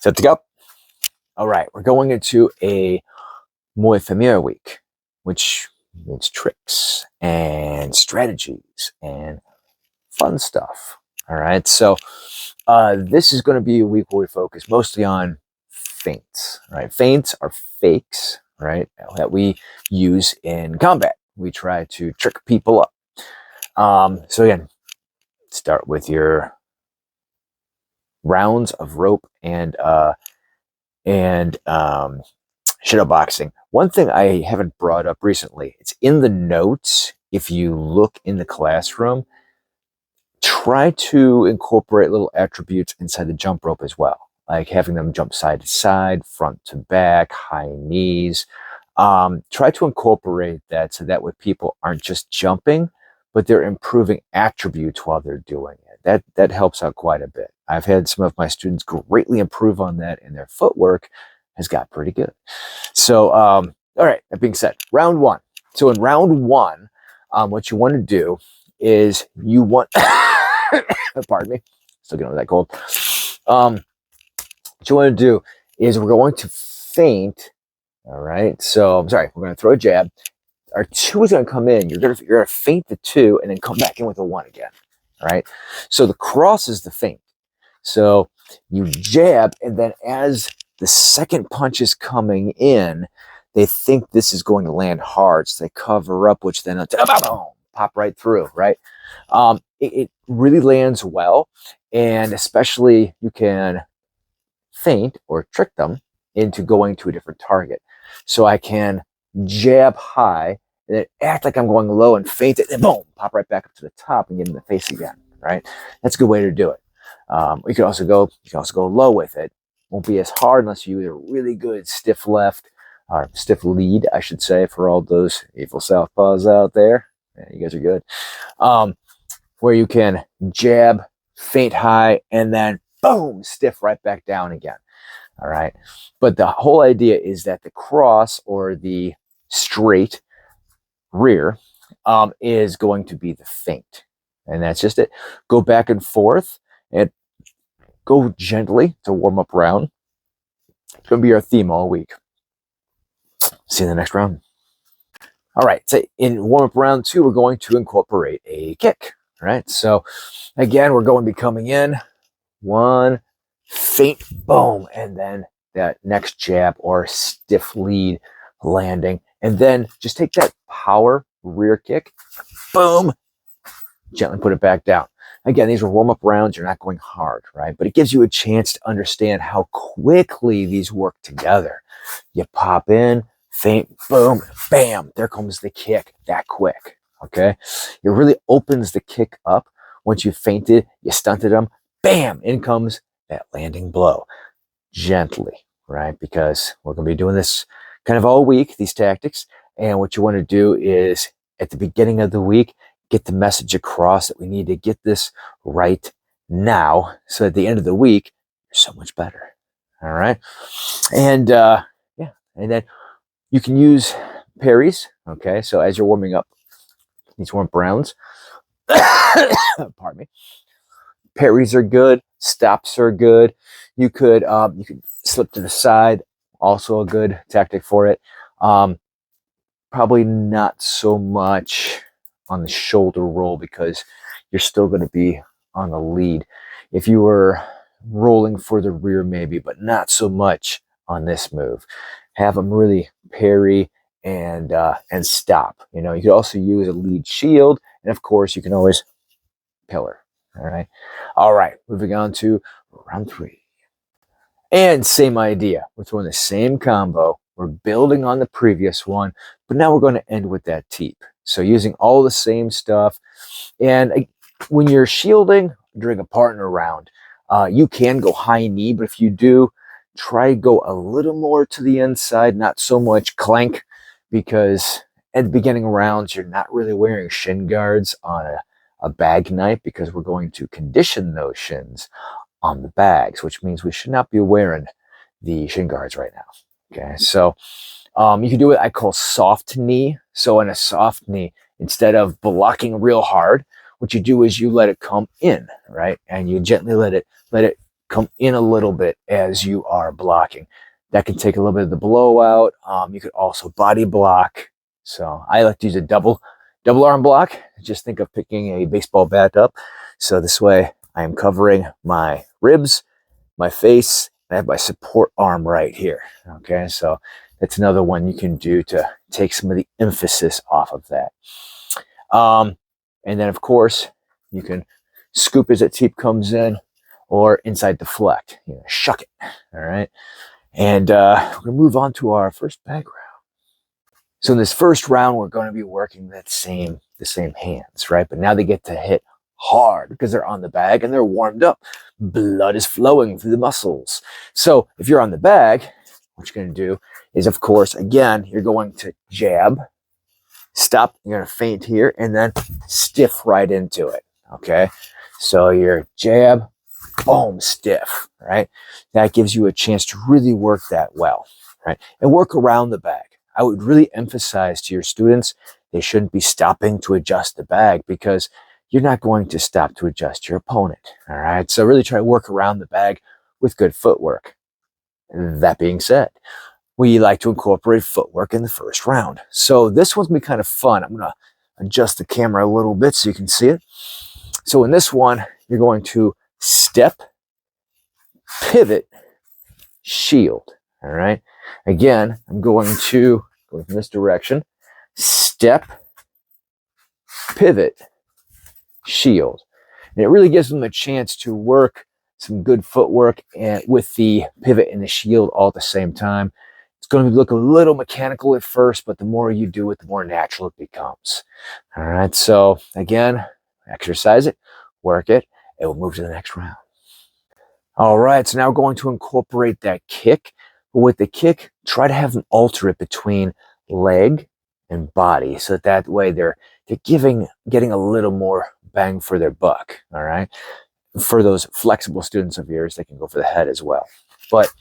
Set to go. All right, we're going into a Muay Thai week, which means tricks and strategies and fun stuff. All right, so this is going to be a week where we focus mostly on feints. Right, feints are fakes, right, that we use in combat. We try to trick people up. So again, start with your rounds of rope and shadow boxing. One thing I haven't brought up recently, it's in the notes. If you look in the classroom, try to incorporate little attributes inside the jump rope as well, like having them jump side to side, front to back, high knees. Try to incorporate that so that way people aren't just jumping, but they're improving attributes while they're doing it. That helps out quite a bit. I've had some of my students greatly improve on that, and their footwork has got pretty good. So, all right, that being said, round one. So in round one, what you want to do is you want, pardon me, still getting over that cold. What you want to do is we're going to feint. All right, so I'm sorry, we're going to throw a jab. Our two is going to come in. You're going to feint the two and then come back in with a one again. All right, so the cross is the feint. So you jab, and then as the second punch is coming in, they think this is going to land hard, so they cover up, which then pop right through, right? It really lands well, and especially you can feint or trick them into going to a different target. So I can jab high, and then act like I'm going low and feint it, and boom, pop right back up to the top and get in the face again, right? That's a good way to do it. You can also go low with it. Won't be as hard unless you use a really good stiff left, or stiff lead, I should say, for all those evil southpaws out there. Yeah, you guys are good. Where you can jab, feint high, and then boom, stiff right back down again. All right. But the whole idea is that the cross or the straight rear is going to be the feint. And that's just it. Go back and forth and go gently to warm up round. It's going to be our theme all week. See you in the next round. All right. So in warm up round two, we're going to incorporate a kick. All right. So again, we're going to be coming in. One, feint, boom. And then that next jab or stiff lead landing. And then just take that power rear kick. Boom. Gently put it back down. Again, these are warm-up rounds. You're not going hard, right? But it gives you a chance to understand how quickly these work together. You pop in, feint, boom, bam. There comes the kick that quick, okay? It really opens the kick up. Once you feinted, you stunted them, bam, in comes that landing blow. Gently, right? Because we're going to be doing this kind of all week, these tactics. And what you want to do is at the beginning of the week, get the message across that we need to get this right now. So at the end of the week, you're so much better. All right. And yeah, and then you can use parries. Okay. So as you're warming up these warm rounds, pardon me, parries are good. Stops are good. You could slip to the side. Also a good tactic for it. Probably not so much on the shoulder roll because you're still going to be on the lead. If you were rolling for the rear maybe, but not so much on this move. Have them really parry and stop. You know, you could also use a lead shield, and of course you can always pillar. All right, moving on to round three. And same idea. We're throwing the same combo. We're building on the previous one, but now we're going to end with that teep. So using all the same stuff. And when you're shielding during a partner round, you can go high knee, but if you do, try to go a little more to the inside, not so much clank, because at the beginning of rounds, you're not really wearing shin guards on a bag knife because we're going to condition those shins on the bags, which means we should not be wearing the shin guards right now. Okay, so you can do it, I call soft knee. So in a soft knee, instead of blocking real hard, what you do is you let it come in, right? And you gently let it come in a little bit as you are blocking. That can take a little bit of the blowout. You could also body block. So I like to use a double arm block. Just think of picking a baseball bat up. So this way I am covering my ribs, my face, and I have my support arm right here. Okay, so that's another one you can do to take some of the emphasis off of that. And then of course you can scoop as that teep comes in, or inside deflect, shuck it. All right. And we're going to move on to our first bag round. So in this first round, we're going to be working the same hands, right? But now they get to hit hard because they're on the bag and they're warmed up. Blood is flowing through the muscles. So if you're on the bag, what you're going to do is, of course, again, you're going to jab, stop, you're going to feint here, and then stiff right into it, okay? So your jab, boom, stiff, right? That gives you a chance to really work that well, right? And work around the bag. I would really emphasize to your students, they shouldn't be stopping to adjust the bag, because you're not going to stop to adjust your opponent, all right? So really try to work around the bag with good footwork. That being said, we like to incorporate footwork in the first round. So this one's gonna be kind of fun. I'm gonna adjust the camera a little bit so you can see it. So in this one, you're going to step, pivot, shield, all right? Again, I'm going to go in this direction, step, pivot, shield. And it really gives them a chance to work some good footwork and with the pivot and the shield all at the same time. It's going to look a little mechanical at first, but the more you do it, the more natural it becomes. All right, so again, exercise it, work it, and we'll move to the next round. All right, so now we're going to incorporate that kick. But with the kick, try to have them alter it between leg and body, so that way they're getting a little more bang for their buck, all right? For those flexible students of yours, they can go for the head as well. But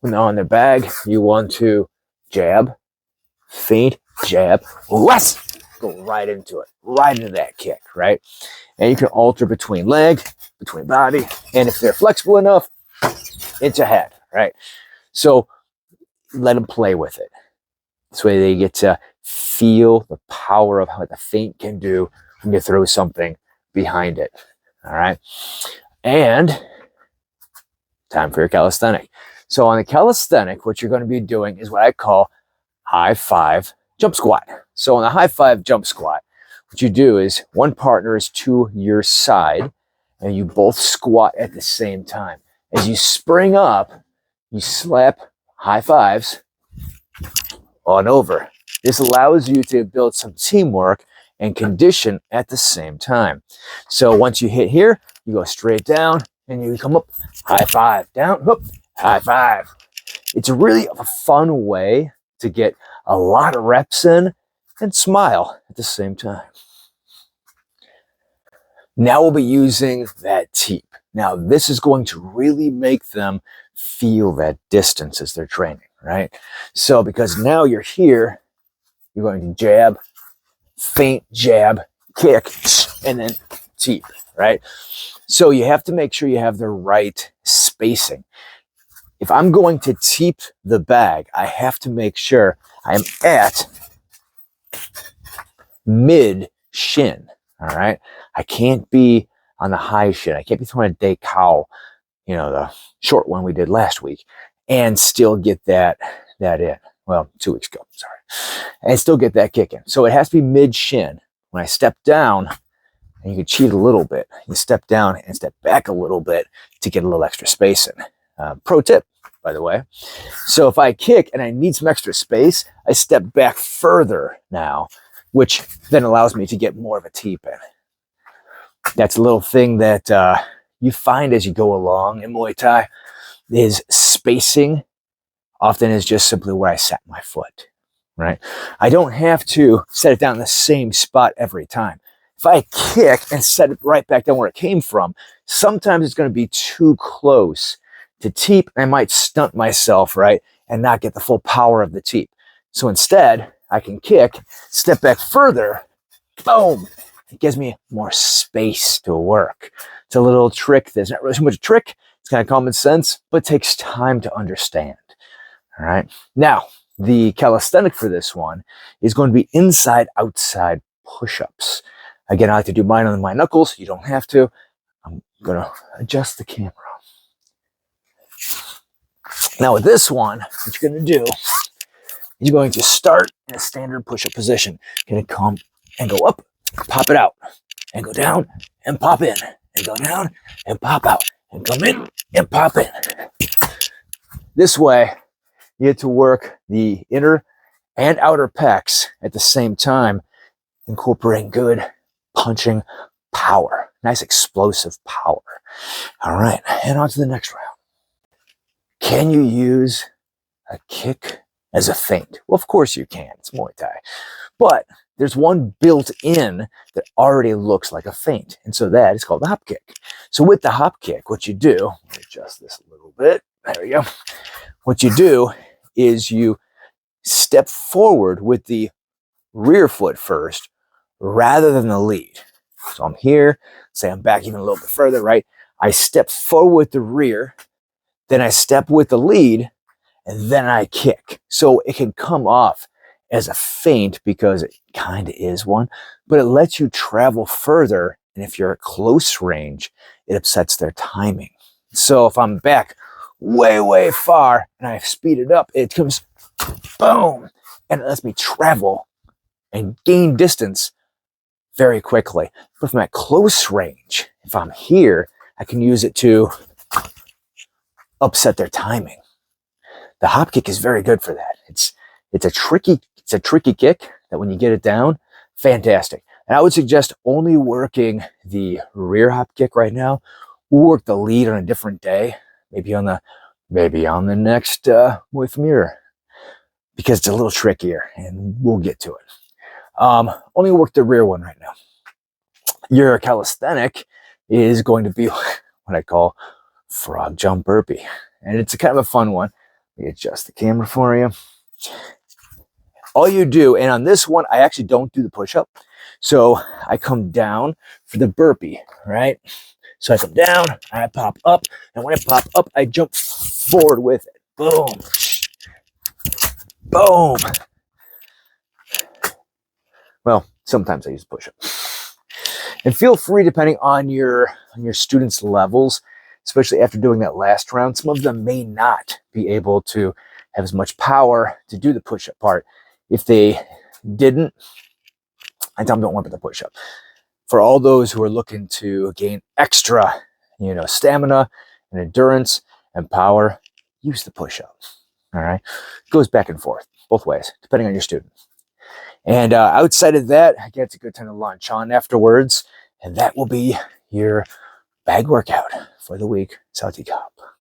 when they're on their bag, you want to jab, feint, jab, west, go right into it, right into that kick, right? And you can alter between leg, between body, and if they're flexible enough, into head, right? So let them play with it. This way they get to feel the power of what the feint can do when you throw something behind it, all right? And time for your calisthenic. So on the calisthenic, what you're going to be doing is what I call high five jump squat. So on the high five jump squat, what you do is one partner is to your side and you both squat at the same time. As you spring up, you slap high fives on over. This allows you to build some teamwork and condition at the same time. So once you hit here, you go straight down and you come up, high five, down, up, high five. It's really a fun way to get a lot of reps in and smile at the same time. Now we'll be using that teep. Now this is going to really make them feel that distance as they're training, right? So because now you're here, you're going to jab, feint, jab, kick, and then teep, right? So you have to make sure you have the right spacing. If I'm going to teep the bag, I have to make sure I am at mid shin, all right? I can't be on the high shin. I can't be throwing a day cow, the short one we did last week, and still get that in. Well, 2 weeks ago, sorry. And still get that kick in. So it has to be mid shin. When I step down, and you can cheat a little bit, you step down and step back a little bit to get a little extra space in. Pro tip, by the way. So if I kick and I need some extra space, I step back further now, which then allows me to get more of a teep in. That's a little thing that you find as you go along in Muay Thai is spacing often is just simply where I set my foot, right? I don't have to set it down in the same spot every time. If I kick and set it right back down where it came from, sometimes it's going to be too close to teep. I might stunt myself, right, and not get the full power of the teep. So instead, I can kick, step back further, boom. It gives me more space to work. It's a little trick. There's not really so much a trick. It's kind of common sense, but takes time to understand. All right. Now, the calisthenic for this one is going to be inside-outside push-ups. Again, I like to do mine on my knuckles. You don't have to. I'm going to adjust the camera. Now with this one, what you're going to do, you're going to start in a standard push-up position. You're going to come and go up, pop it out, and go down and pop in, and go down and pop out, and come in and pop in. This way, you get to work the inner and outer pecs at the same time, incorporating good punching power. Nice explosive power. All right, and on to the next round. Can you use a kick as a feint? Well, of course you can. It's Muay Thai. But there's one built in that already looks like a feint. And so that is called the hop kick. So with the hop kick, what you do, let me adjust this a little bit. There we go. What you do is you step forward with the rear foot first rather than the lead. So I'm here, say I'm back even a little bit further, right? I step forward with the rear, then I step with the lead, and then I kick. So it can come off as a feint because it kind of is one, but it lets you travel further. And if you're at close range, it upsets their timing. So if I'm back way, way far and I speed it up, it comes boom, and it lets me travel and gain distance very quickly. But if I'm at close range, if I'm here, I can use it to upset their timing. The hop kick is very good for that. It's a tricky kick that when you get it down, fantastic. And I would suggest only working the rear hop kick right now. We'll work the lead on a different day, maybe on the next with mirror, because it's a little trickier, and we'll get to it. Only work the rear one right now. Your calisthenic is going to be what I call frog jump burpee, and it's a kind of a fun one. Let me adjust the camera for you. All you do, and on this one, I actually don't do the push-up. So I come down for the burpee, right? So I come down, I pop up, and when I pop up, I jump forward with it. Boom. Boom. Well, sometimes I use push-up. And feel free, depending on your students' levels, especially after doing that last round, some of them may not be able to have as much power to do the push-up part. If they didn't, I tell them don't worry about the push-up. For all those who are looking to gain extra, stamina and endurance and power, use the push-up. All right, it goes back and forth both ways, depending on your student. And outside of that, again, it's a good time to launch on afterwards, and that will be your bag workout for the week. Salty Cup.